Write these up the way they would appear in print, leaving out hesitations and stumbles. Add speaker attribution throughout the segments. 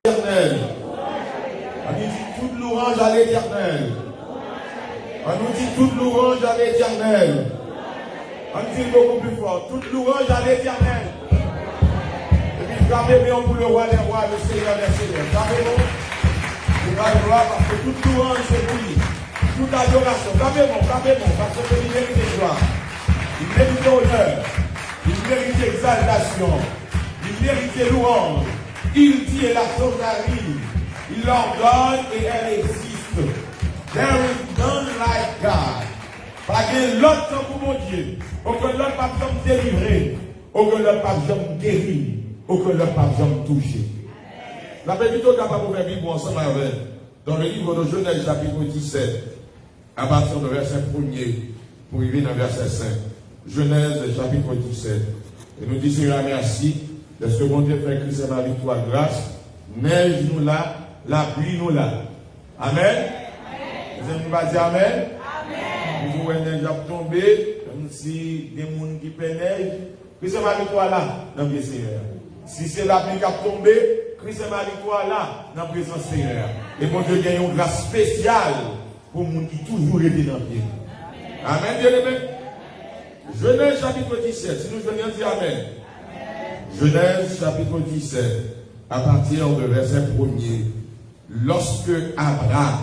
Speaker 1: l'éternel. On nous dit toute louange à l'éternel. On nous dit toute louange à l'éternel. On dit beaucoup plus fort. Toute louange à l'éternel. Et puis fermez-vous pour le roi des rois, le Seigneur des seigneurs. Fermez-vous. Il va le voir parce que toute louange c'est pour lui. Toute adoration. Fermez-vous, parce que il mérite gloire. Il mérite honneur. Il mérite exaltation. Il mérite louange. Il dit et la chose arrive. Il ordonne et elle existe. There is none like God. Pas de l'autre pour mon Dieu. Aucun l'autre pas besoin de délivrer. Aucun l'autre pas besoin de guérir. Aucun l'autre pas besoin de toucher. La Bible est capable de faire Bible ensemble avec. Dans le livre de Genèse, chapitre 17, à partir du verset 1er, pour arriver dans le verset 5. Genèse, chapitre 17. Et nous disons, Seigneur, merci de ce que mon Dieu fait Christ ma victoire grâce. Neige nous là, la pluie nous là. Amen. Vous avez pas dit Amen? Amen. Vous voyez neige a tombé, comme si des gens qui pénègent. Christ ma victoire là, dans le Seigneur. Si c'est la pluie qui a tombé, Christ ma victoire là, dans la présence du Seigneur. Et mon Dieu gagne une grâce spéciale pour les gens qui toujours été dans le pied. Amen, bien aimé. Genèse chapitre 17, si nous venons dire Amen. Genèse chapitre 17, à partir du verset 1er. Lorsque Abraham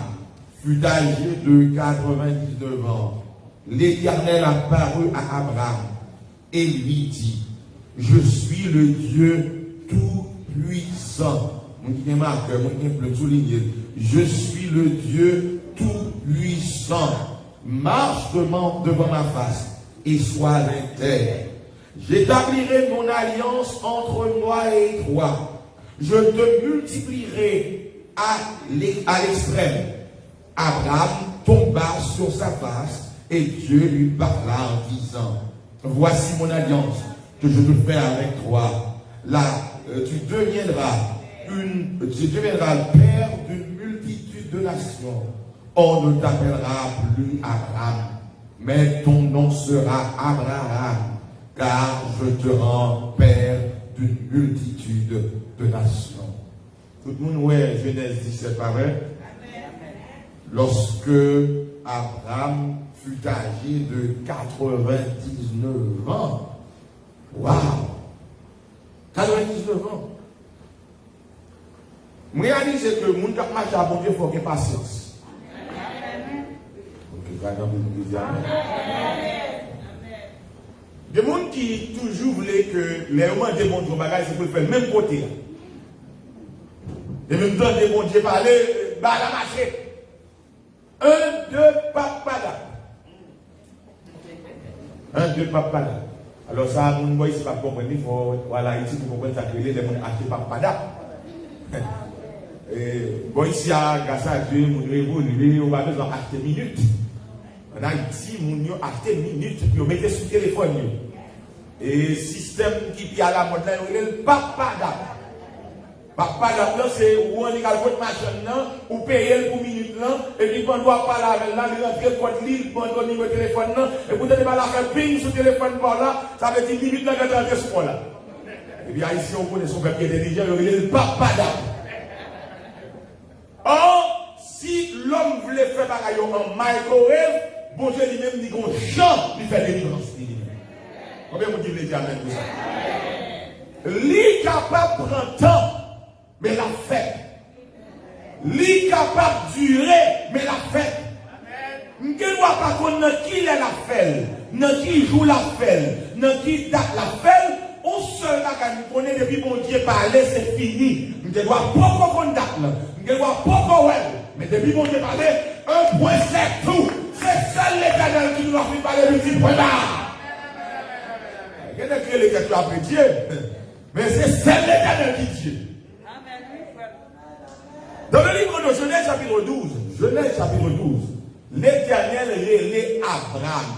Speaker 1: fut âgé de 99 ans, l'Éternel apparut à Abraham et lui dit, je suis le Dieu tout-puissant. Je suis le Dieu tout-puissant. Marche devant ma face et sois à terre. J'établirai mon alliance entre moi et toi. Je te multiplierai à l'extrême. Abraham tomba sur sa face et Dieu lui parla en disant, voici mon alliance que je te fais avec toi. Là, tu deviendras le père d'une multitude de nations. On ne t'appellera plus Abraham, mais ton nom sera Abraham, car je te rends père d'une multitude de nations. Tout le monde, ouais, Genèse 17, pas vrai? Lorsque Abraham fut âgé de 99 ans. Waouh! 99 ans. Je réalise que le monde qui marche à bon Dieu, il faut qu'il ait patience. Il y a des gens qui toujours voulaient que les hommes de bon Dieu c'est pour faire le même côté. Et même temps, des bons Dieu parler, bah la marché. 1, 2, papada. 1, 2, papada. Alors ça, mon boy, c'est pas comprendre. Il faut, voilà, ici, pour comprendre ça, que les gens achetent papada. Bon, ici, grâce à Dieu, mon évolué, on va besoin acheter minutes. En Haïti, mon yo acheter minutes, puis on mettait sur le téléphone. Et système qui est à la mode là, il est le papada. Papada, c'est où on est à votre machine là, ou payer pour minutes là, et puis quand on doit parler avec là, il rentre le code libre, pour le numéro de téléphone là, et vous n'avez pas la faire ping sur le téléphone par là, ça veut dire minutes là, quand on est sur moi là. Et bien ici, on connaît son papier intelligent, il est le papada. Or, si l'homme voulait faire pareil en microwave, bon Dieu lui-même dit qu'on chante, il fait délivrance. Combien vous dites les diamants pour ça? Lui capable de prendre temps, mais la fête. Lui capable de durer, mais la fête. Je ne vois pas qu'on qui est la fête, dans qui joue la fête, dans qui date la fête. On seul là, quand nous connaissons depuis mon Dieu parler, c'est fini. Je ne vois pas qu'on date là. Je ne vois pas qu'on mais depuis mon Dieu parler, un point c'est tout. C'est seul l'Éternel qui nous a fait parler du petit point là. Il y a des créés que tu as appris Dieu, mais c'est seul l'Éternel qui dit Dieu. Dans le livre de Genèse chapitre 12, l'Éternel relève Abraham.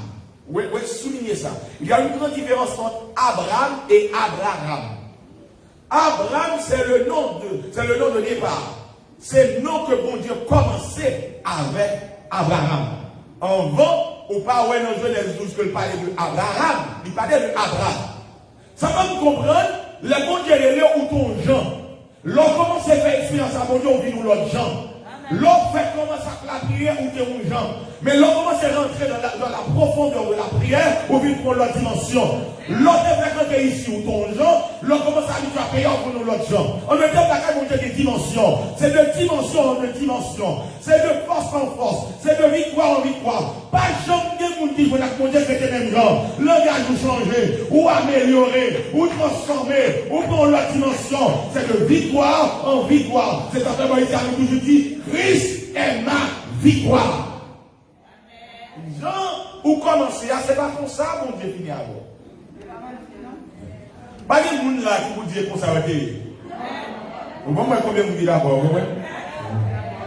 Speaker 1: Oui, soulignez ça. Il y a une grande différence entre Abraham et Abraham. Abraham, c'est le nom de départ. C'est le nom que bon Dieu commençait avec Abraham. En vent, ou pas, ouais, dans Genèse 12, que le parlait de Abraham, il parlait de Abraham. Ça va nous comprendre, le bon Dieu est là où ton Jean. L'on commence à faire expérience à mon Dieu, on vit nous l'autre gens. L'on fait commence à la prière ou des gens. Mais l'on commence à rentrer dans la profondeur de la prière ou vit pour l'autre dimension. L'on fait rentrer ici ou ton gens, l'on commence à lui faire payer pour nous l'autre gens. On ne dit pas qu'il y a des dimensions. C'est de dimension en dimension. C'est de force en force. C'est de victoire en victoire. Pas jamais de monde qui veut mon Dieu fait les mêmes gens. Langage ou changer, ou améliorer, ou transformer, ou pour l'autre dimension. C'est de victoire en victoire. C'est en fait, ici, nous toujours dit, Christ est ma victoire. Jean, ou commencer, c'est pas comme ça, mon Dieu finit avant. Pas de monde là qui vous dit comme ça, vous voyez combien vous dites d'accord, vous voyez?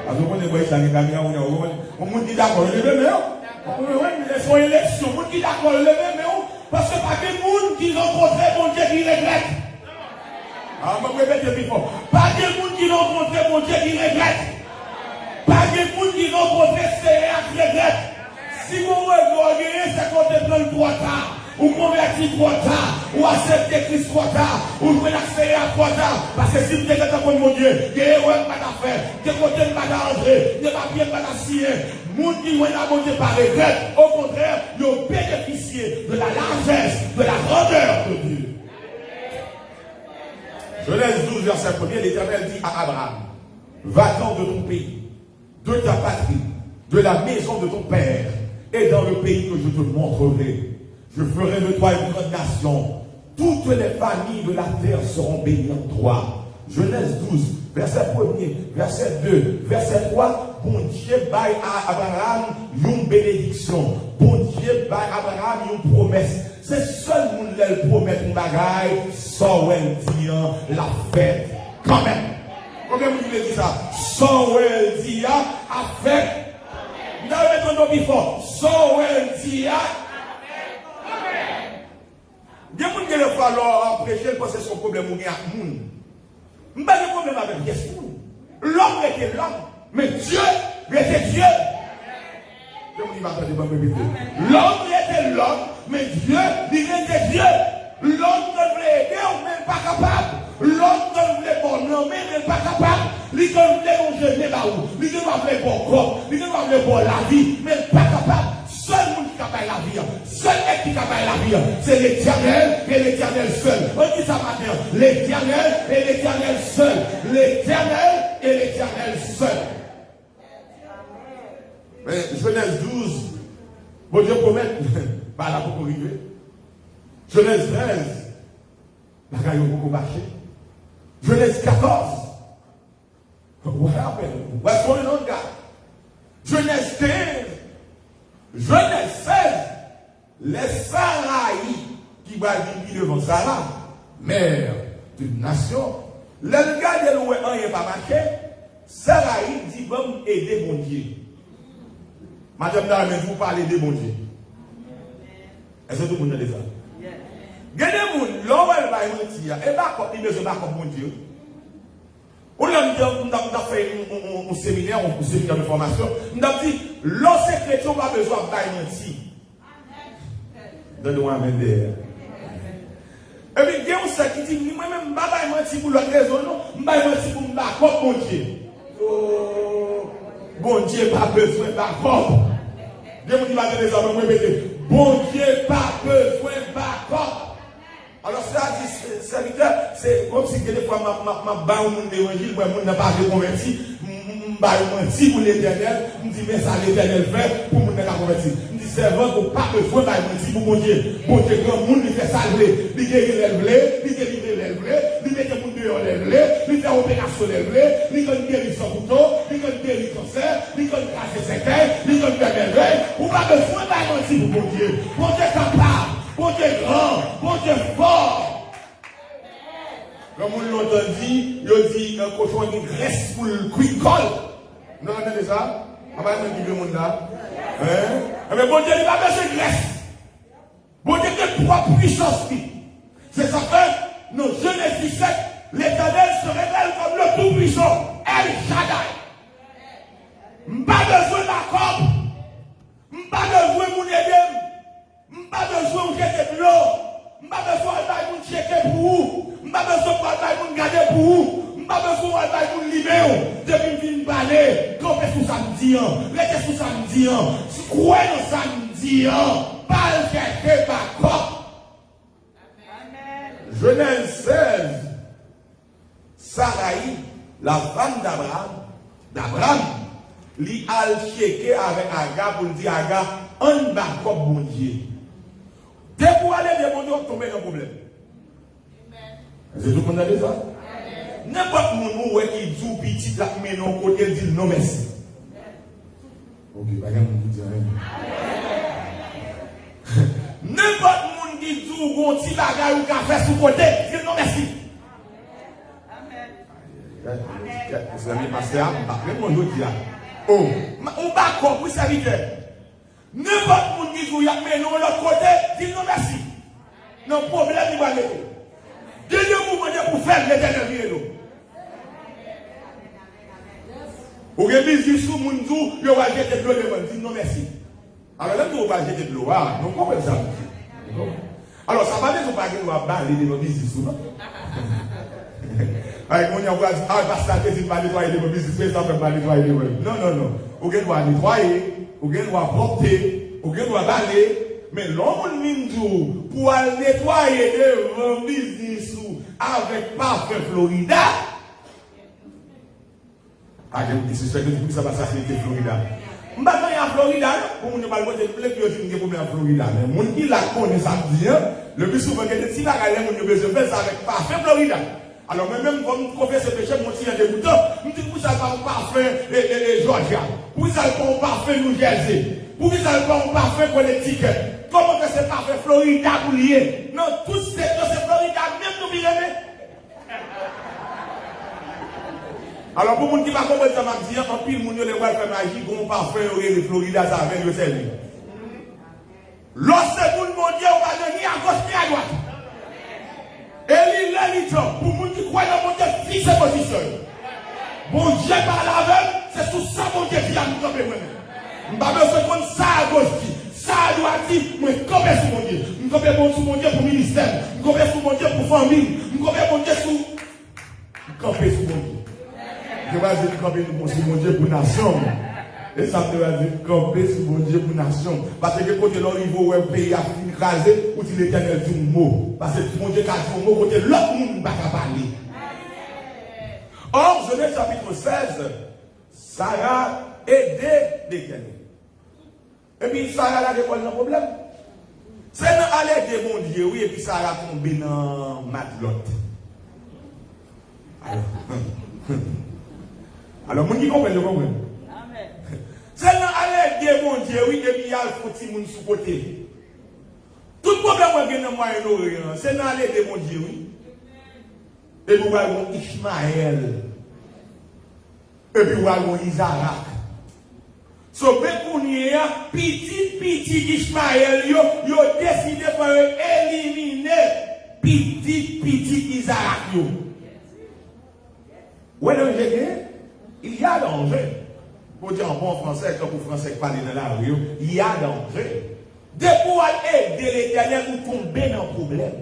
Speaker 1: Parce que vous voyez, ça n'est pas bien, on vous dit d'accord, levez, mais son élection, vous dites d'accord, levez, mais parce que pas de monde qui rencontre mon Dieu qui regrette. Ah, je vais répéter plus fort. Pas de monde qui rencontre mon Dieu qui regrette. Pas de monde qui rencontre CA qui regrette. Si vous regardez, c'est quand vous prenez trop tard. Ou convertir trop tard, ou accepter Christ trop tard, ou prenez accès à trop tard. Parce que si vous êtes dans mon Dieu, il y a pas d'affaires, il y a pas d'entrée, il y a pas de signer. Moun qui ont la bonté par regret, au contraire, ils ont bénéficié de la largesse, de la grandeur de Dieu. Genèse 12, verset 1er, l'Éternel dit à Abraham, va-t'en de ton pays, de ta patrie, de la maison de ton père, et dans le pays que je te montrerai. Je ferai de toi une grande nation. Toutes les familles de la terre seront bénies en toi. Genèse 12, verset 1er, verset 2, verset 3. Bon Dieu baille à Abraham une bénédiction. Bon Dieu baille à Abraham une promesse. C'est seul monde qui promet une bagaille, sans elle dit la fête. Quand même. Combien vous voulez dire ça? Sans elle dit la fête. Vous avez entendu plus fort. Sans elle dit il y a des gens qui le font prêcher parce que c'est son problème ou bien avec nous. Je n'ai pas de problème avec Jésus. L'homme était l'homme, mais Dieu était Dieu. L'homme était l'homme, mais Dieu était Dieu. L'homme ne voulait aider, on n'est pas capable. L'homme ne voulait pas nommer, on n'est pas capable. L'homme ne voulait pas là où. L'homme ne voulait pas corps. L'homme ne voulait pas la vie, mais pas capable. Seul monde qui capable la vie, seul être qui capable la vie, c'est l'Éternel et l'Éternel seul. On dit ça matin, l'Éternel et l'Éternel seul. L'Éternel et l'Éternel seul. Mais Genèse 12, bon Dieu promet, pas là pour arriver. Genèse 13, la gagne beaucoup marché. Genèse 14, what happened? What's going on, God? Genèse 15, Genèse 16, les Saraïs qui va vivre devant Sarah, mère d'une nation, le gars de l'oué un n'est pas marqué, Saraïs dit bon aider mon Dieu. Madame Darmen, vous parlez de mon Dieu. Est-ce que tout le monde a dit ça? Gardez mon, l'homme va mentir, et pas comme il ne se bat comme mon Dieu. On a fait un séminaire de formation. On a dit, l'homme secrétaire n'a pas besoin de mentir. Donne-nous un derrière. Et puis, il y a un sac qui dit, moi-même, je ne vais pas mentir pour l'autre raison, non. Je ne vais pas mentir pour me battre contre mon Dieu. Oh, bon Dieu, pas besoin de battre. Dieu me dit, je vais répéter. Bon Dieu, pas besoin de battre. Alors, ça dit, serviteur, c'est comme si des fois, je bats un évangile, moi, je n'ai pas de converti, je menti pour l'Éternel, je dis, mais ça l'Éternel fait pour me faire convertir. Je dis, servant, vous pas besoin de mentir pour mon Dieu. Bon Dieu, grand monde, il fait salver, il guérit les blés, il délivre les blés, il met les gens dehors les blés, il fait opération les blés, il guérit son couteau, il guérit son cancer, il casse ses cœurs, il fait des veilles. Vous pas besoin de mentir pour mon Dieu. Mon Dieu est capable. Bon Dieu grand, bon Dieu fort. Comme on l'a dit, il dit un cochon qui graisse pour le cuicole. Vous entendez ça? On va dire que le monde là. Mais bon Dieu, il n'a pas besoin de graisse. Bon Dieu, il a trois puissances. C'est ça que, dans Genèse 17, l'Éternel se révèle comme le tout-puissant. El Shaddai. Pas besoin d'accord. Pas besoin de mon aider. Pas besoin de jeter de l'eau. Pas besoin de checker pour vous. Pas besoin de garder pour vous. Pas besoin de nous libérer. Depuis que nous parler, quand est-ce que ça me dit? Qu'est-ce que ça me dit? Quoi ça me dit? Pas le chercher par quoi. Genèse 16. Sarai, la femme d'Abraham, lui a checké avec Aga pour dire Aga, on va comme bon Dieu. Dès pour aller de bon Dieu, on tombe dans le problème. Est-ce que tout le monde a dit ça? N'importe qui dit petit, mais non, côté dit non merci. Ok, pas de monde qui dit rien. N'importe qui dit bon petit bagage ou café sous côté, dit non merci. Vous avez passé à mon autre là. Oh, on va comprendre ça vite. N'importe qui dit mais non l'autre côté, dit non merci. Non problème il va aller. Dernier mouvement pour faire l'éternel vie. Ou bien si sous mon dou, il va jeter de l'eau devant, dit non merci. Alors là tu vas jeter de l'eau, non comment ça? Alors ça va dire pas que nous va parler de nos business non? Avec mon y'a dit parce que tu vas nettoyer de nos business, ça fait pas nettoyer de nous. Non. Ou bien doit nettoyer, ou bien doit porter, ou bien doit balayer, mais l'homme mindou pour aller nettoyer de nos business avec parfait Florida. Ah, je suis sûr que ça va s'associer Florida. Maintenant, il y a Florida, pour nous parler de plein de problèmes en Florida. Mais les gens qui la connaissent, ça dit, le plus souvent, que si la galère, on besoin de faire ça avec parfait Florida. Alors, même comme on fait ce péché, mon petit dégoûtant, je me dis, pour ça, pas parfait Georgia, pour ça, pas parfait New Jersey, pour ça, pas parfait Connecticut. Comment que c'est parfait Florida pour lier? Non, tout c'est Florida, même nous, bien aimé. Alors, pour les gens qui ne comprennent pas ça, je dis, en pile, les gens qui faire magie, comme parfait, les Florida, ça va le servir. Lorsque le monde Dieu, on va donner à gauche ni à droite. Et il pour les gens qui croient dans mon Dieu, fixe position. Mon Dieu par la veille, c'est sous ça mon Dieu qui a nous camper moi-même. Je ne vais pas besoin de ça à gauche, ça à droite, moi, je camper sur mon Dieu. Je camper sur mon Dieu pour le ministère. Je camper sur mon Dieu pour la famille. Je camper mon Dieu sur. Je camper sur mon Dieu. Je vais dire camper sur mon Dieu pour la nation. Et ça te va dire camper sur mon Dieu pour la nation. Parce que quand l'on arrive au pays à finir crasé, ou si l'éternel dit un mot. Parce que mon Dieu a dit un mot, côté l'autre monde ne va pas parler. Or, Genèse chapitre 16, Sarah aidait l'éternel. Et puis Sarah a répondu un problème. C'est dans aller de mon Dieu, oui, et puis Sarah tombe dans Matlotte. Alors, mon Dieu comprend, je comprends. C'est dans aller de mon Dieu, oui, et puis il y a le petit monde sous côté. Tout problème qui est dans le Moyen-Orient, c'est dans aller de mon Dieu, oui. Et puis, vous avez Ishmaël. Et puis, vous avez Isaac. So, petit Ishmaël, yo décidé de éliminer petit Isaac. Ouais, donc, il y a danger. Pour dire en bon français, comme pour français qui parle dans la rue, il y a danger. De pouvoir aider l'éternel ou tomber dans le problème.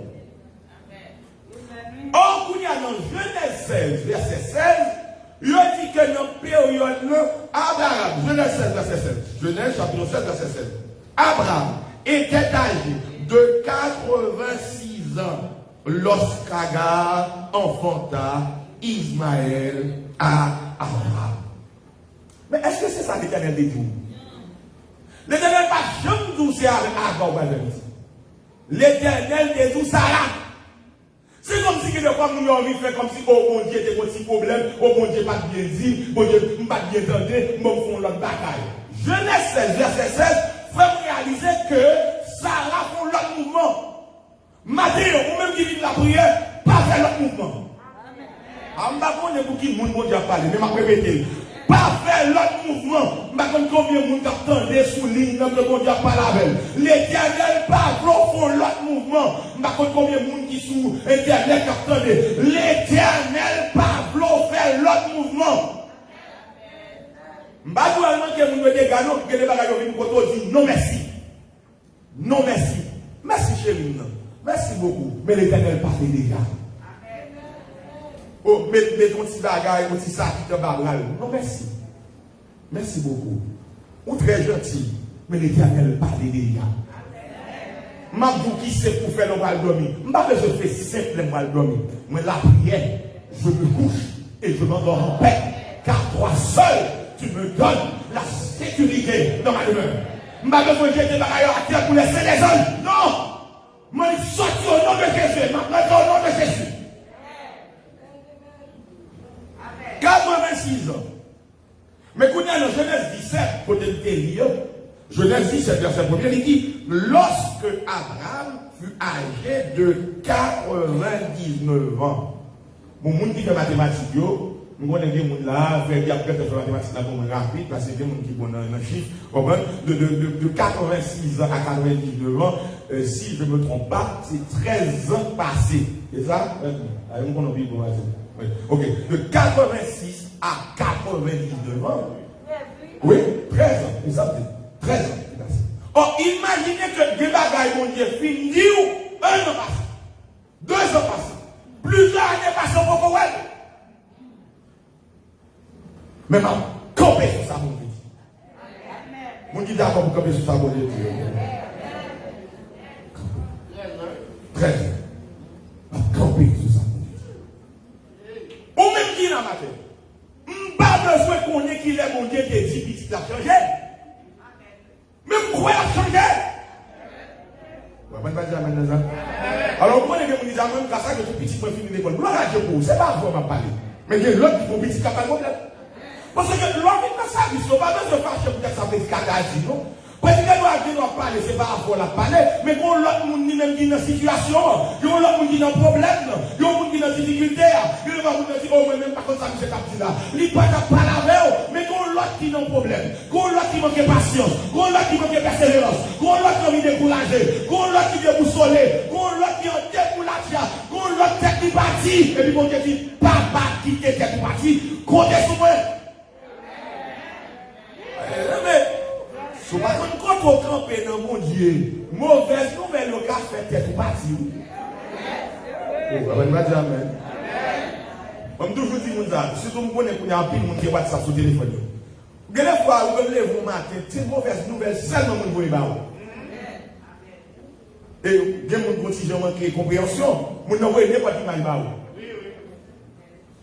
Speaker 1: Or, il y a dans Genèse 16, verset 16, il dit que dans la période, Abraham, Genèse 16, verset 16, Genèse chapitre 16, verset 16, Abraham était âgé de 86 ans lorsqu'Agar enfanta Ismaël à Abraham. Mais est-ce que c'est ça l'éternel dit? L'éternel pas jamais dit c'est avec Agar. L'éternel dit tout ça là. C'est comme si quelquefois nous avons envie de faire comme si oh mon Dieu était un petit problème, oh mon Dieu pas bien dit, mon Dieu pas bien entendu, me font l'autre bataille. Genèse 16, verset 16, faut réaliser que Sarah font l'autre mouvement. Mathéo, ou même qui dit la prière, pas faire l'autre mouvement. Je ne sais pas pour qui mon Dieu a parlé, mais je vais répéter. Pas faire l'autre mouvement. Je ne sais pas combien de monde attendait sous ligne, même le bon Dieu a parlé avec. L'éternel pas font l'autre mouvement. Je ne sais pas combien de monde qui sous l'éternel attendait. L'éternel pas faire l'autre mouvement. Je ne sais pas que vous avez gagné, que les bagages viennent dire non merci. Non merci. Merci chérie. Merci beaucoup. Mais l'éternel parle déjà. Oh, mets ton petit bagage, ton petit sac qui te barral. Non, merci. Merci beaucoup. Ou très gentil, mais l'Éternel parle déjà. M'abou qui sait pour faire le mal dormir. M'abou je fais simple le mal dormir. Mais la prière, je me couche et je m'endors en paix. Car toi seul, tu me donnes la sécurité dans ma demeure. M'abou besoin de jeter bagaille à terre pour laisser les hommes. Non! Moi, je sorti au nom de Jésus. Maintenant, au nom de Jésus. 86 ans. Mais quand on est dans Genèse 17, côté de lire, Genèse 17, verset 1er, il dit, lorsque Abraham fut âgé de 99 ans. Mon monde qui fait mathématiques, nous connaissons des gens là, faire des après faire mathématiques là comme rapide, parce que des gens qui ont un chiffre, de 86 ans à 99 ans, si je ne me trompe pas, c'est 13 ans passés. C'est ça? Ok. De 86 à 99 ans. Oui, 13 ans. C'est ça, 13 ans. Or, imaginez que des bagailles, mon Dieu, fini ou 1 an passé, 2 ans passé, plusieurs années passées pour pouvoir. Mais ma camper sur ça, mon Dieu. Mon Dieu, d'accord pour camper sur ça, mon Dieu. 13 ans. Camper sur ça, mon Dieu. Ou même qui dans ma tête. Pas besoin qu'on ait qu'il est mon Dieu qui est dit petit a changé. Même quoi a changé. Alors, moi, les gens disent, même qu'à ça, que tout petit peut finir l'école. Gloire à Dieu pour vous. C'est pas vraiment parler. Mais il y a l'autre qui peut petit capable de problème. Parce que l'homme est dans sa vie, il ne pas besoin de fâcher pour que ça fasse cacaille, non? Parce que l'autre qui doit parler, c'est pas avant la parler, mais quand l'autre monde même qui est dans la situation, il y a l'autre monde qui est dans le problème, il y a l'autre qui est dans la difficulté, il y a l'autre qui dit, oh, mais même pas comme ça, M. Capti là. Il n'est pas parler avec, mais quand l'autre qui est dans le problème, quand l'autre qui manque de patience, quand l'autre qui manque de persévérance, quand l'autre qui est découragé, quand l'autre qui est déboussolé, quand l'autre qui est découragé, quand l'autre tête qui partit, et puis mon Dieu dit, papa qui est tête qui partit, comptez sur moi. Si vous quand on campe dans mon Dieu, mauvaise nouvelle, le cas fait tête ou parti. On va dire amen. On me toujours dit, si vous me connaissez, vous avez un pile qui WhatsApp sur le téléphone. Vous avez des fois, vous levez vous matin, c'est une mauvaise nouvelle, seulement vous voyez. Et vous avez un petit manque de compréhension, vous n'avez pas n'importe qui m'a dit.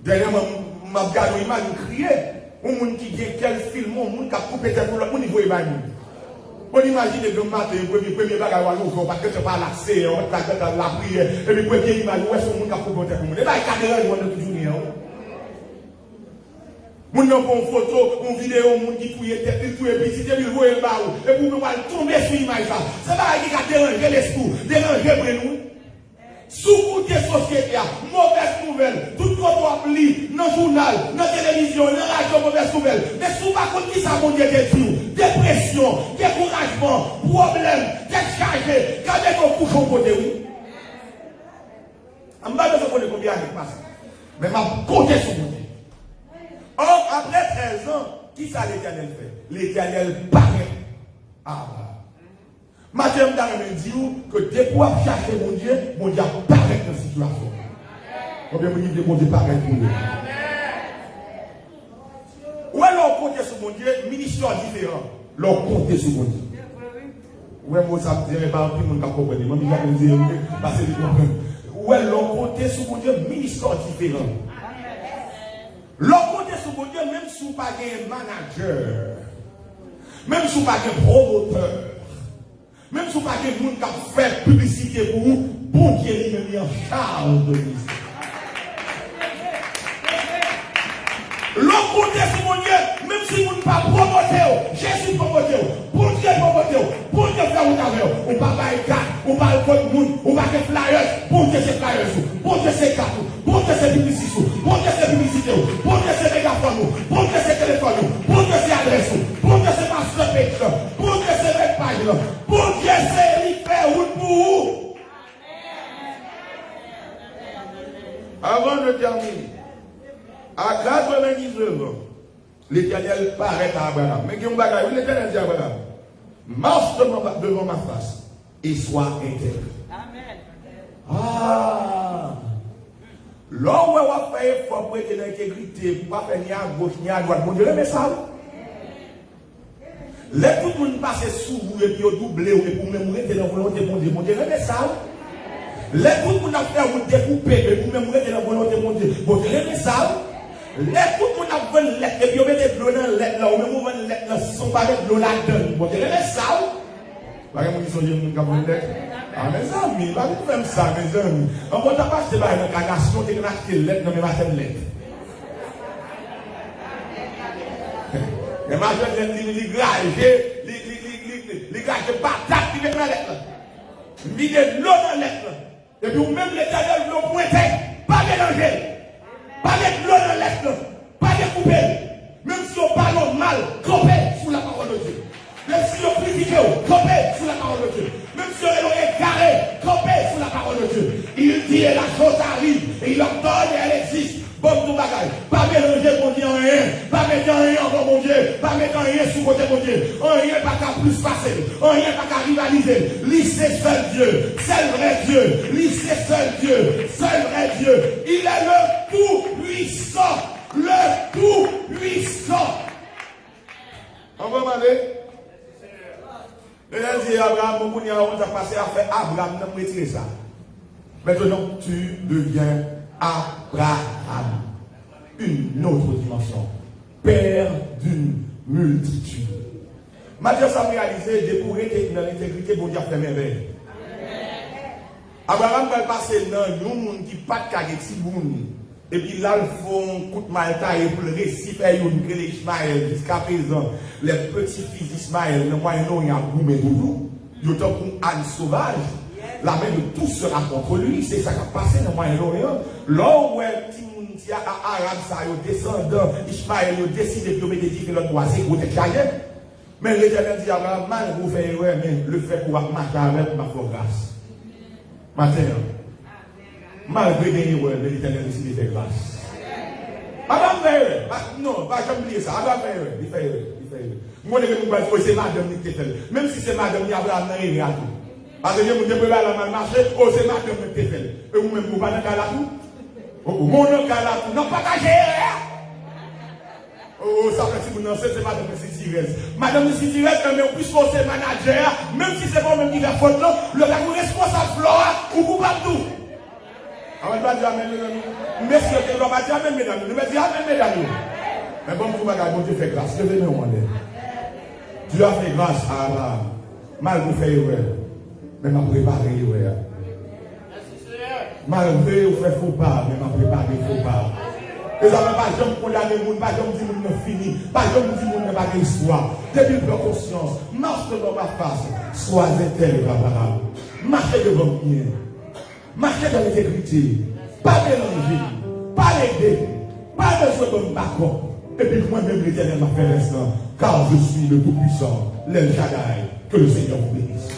Speaker 1: Dernièrement, je me regarde une image, je criais. Un monde qui dit quel film, un monde qui a coupé tête pour le monde, il voit pas. On imagine que le matin, le premier bagage, parce que c'est pas l'accès, on va la prière, et puis le premier image, où est-ce que le monde qui a coupé tête pour le monde? Et là, il y a des gens qui ont toujours dit. Moun nan prend une photo, une vidéo, moun qui touye tête, il touye petit, il voit le bas, et vous pouvez tomber sur l'image là. C'est pas qui a dérangé l'esprit, dérangé nous. Sous-côté société, mauvaise nouvelle, tout ce qu'on lit dans le journal, dans la télévision, dans la radio, mauvaise nouvelle. Mais sous pas contre qui ça, mon Dieu, dépression, découragement, problème, tête chargée, quand est-ce qu'on couche au côté, oui? Je ne sais pas combien de passe. Mais je compter sur mon Dieu. Or, après 13 ans, qui ça l'Éternel fait? L'Éternel paraît à Abraham. Madame me dit que dès qu'on chercher mon Dieu apparaît dans la situation. Combien de Dieu, mon Dieu paraît pour nous? Où est l'on compte sur mon Dieu? Ministère différent. L'on compte sur mon Dieu. Où est mon ça me dirait pas plus mon cap comprendre. Moi, je vais dire parce que je comprends. Où est l'on compte sur mon Dieu? Ministère différent. L'on compte sur mon Dieu même si vous pas un manager. Même si vous pas un promoteur. Même si vous n'avez pas de monde qui a fait publicité pour vous, bon Dieu lui-même est en charge de vous. L'autre côté sur mon Dieu, même si vous n'avez pas promoté, Jésus promoté, bon Dieu promoté, bon Dieu fait vous avec, on ne parle pas de carte, on parle pas de monde, on parle de flyers, bon Dieu c'est flyers, bon Dieu c'est carte, bon Dieu c'est publicité, bon Dieu c'est publicité, bon Dieu c'est mégaphone, bon Dieu c'est téléphone, bon Dieu c'est adresse, bon Dieu c'est master page, bon Dieu c'est web page, bon Dieu c'est lui faire route pour vous. Avant de terminer, à 99 ans, l'Éternel paraît à Abraham. Mais qui l'Éternel dit à Abraham, marche devant ma face et sois intègre. Amen. Ah! Là où on va pas faire effort pour être dans l'intégrité, pour pas faire ni à gauche ni à droite. Mon Dieu, mais ça. Là, tout le monde passe sous vous et puis au doublé ou pour même mourir dans la volonté de mon Dieu, mais ça. Là, tout le monde a fait vous découper et pour même mourir dans la volonté de mon Dieu, mais ça. Là, tout le monde a fait une lettre et puis on met des l'eau dans la lettre là, ou même on met une lettre là, si on parle de l'eau là-dedans, mon Dieu, mais ça. Par exemple, ils sont venus nous faire une lettre. Ah, mes amis, pas de faire ça, mes amis. On va pas acheter une incarnation, tu as acheté une lettre, non, mais pas une lettre. Et ma jeune les gages de patate qui viennent dans la lettre. Mis de l'eau dans la lettre. Et puis, même l'éternel vous pointer, pas mélanger. Pas mettre l'eau dans la lettre. Pas découper. Même si on parle mal, camper sous la parole de Dieu. Même si on critique, camper sous la parole de Dieu. Même si on est carré, camper sous la parole de Dieu. Il dit et la chose arrive. Et il ordonne et elle existe. Bon tout bagaille. Pas mélanger mon Dieu en rien. Pas mettre en rien encore mon Dieu. Pas mettre en rien sous côté mon Dieu. En rien pas qu'à plus passer. En rien pas qu'à rivaliser. Lycée seul Dieu. Seul vrai Dieu. Lycée seul Dieu. Seul vrai Dieu. Il est le tout puissant. Le tout puissant. On va m'aller. Le lundi, Abraham, on a passé à faire Abraham, n'a retiré ça. Maintenant, tu deviens Abraham. Une autre dimension. Père d'une multitude. Maintenant, ça m'a réalisé, de pour être dans l'intégrité, bon Dieu a fait merveille. Abraham va passer dans un monde qui n'a pas de caractère. Et puis là, ils font coup de malta et pour le récit, ils Ismaël jusqu'à présent. Les petits-fils d'Ismaël, le Moyen-Orient, a boumé boulou. Ils ont comme âne sauvage. La main de tous sera contre lui. C'est ça qui a passé dans le Moyen-Orient. Là où Timountia à Arabe, ça, les descendants d'Ismaël, ils ont décidé de mettre des différents croisés pour être carrières. Mais l'Éternel dit à Abraham, mal vous faites erreur, mais le fait pour marcher avec ma grâce. Maintenant, malgré les erreurs, l'Éternel décide de faire grâce. Abraham fait erreur. Non, pas jamais oublier ça. Abraham fait erreur. Il fait erreur. Moi, je vais vous dire, c'est madame qui fait. Même si c'est madame, Abraham n'a rien à tout. Parce que je vous dis, la mal marché, c'est madame qui fait. Et vous-même, vous n'avez pas la tout. Mon nom est là tout. Non, pas qu'à gérer. Oh, ça fait si vous n'en savez, c'est madame Sitires. Madame Sitires, mais puisque c'est manager, même si c'est pas même qui fait faute, le gars vous responsable, Flora, ou vous pas tout. On va dire amen, mesdames. Merci, on va dire amen, mesdames. On va dire amen, mesdames. Mais bon, vous m'avez bon Dieu fait grâce. Levez-moi, mon Dieu. Dieu a fait grâce à Abraham. Mal vous fait erreur. Mais m'a préparé erreur. Malgré vous fait faux pas, mais m'a préparé faux pas. Et ça ne va pas jamais condamner le monde, pas jamais dire que nous fini, pas jamais dire que nous n'avons pas d'histoire. Depuis que conscience, marche devant ma face, sois intègre, Abraham. Marchez devant moi. Marchez dans l'intégrité. Pas mélanger, pas l'aider, pas besoin de me battre. Et puis moi-même, l'Éternel m'a fait l'instant, car je suis le Tout-Puissant, l'El Shaddai. Que le Seigneur vous bénisse.